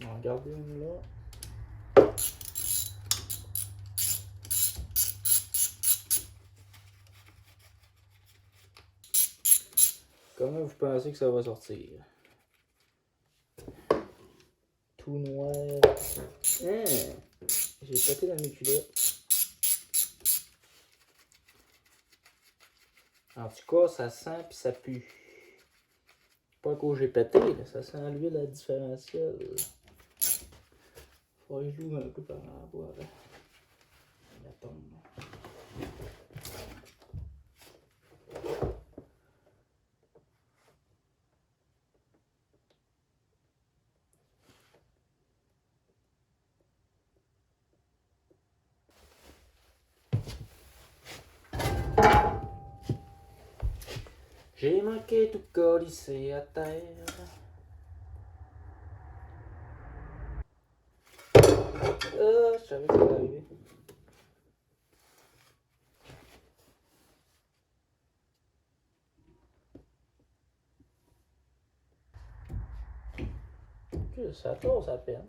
On va en garder une là. Comment vous pensez que ça va sortir? Tout noir. Hein? J'ai pété dans mes culottes. En tout cas, ça sent pis ça pue. Pas qu'au j'ai pété, là, ça sent l'huile à différentiel. Faut que je l'ouvre un peu par en bas. La tombe. J'ai manqué tout colisser à terre. Je savais que ça allait arriver. Ça tourne à peine.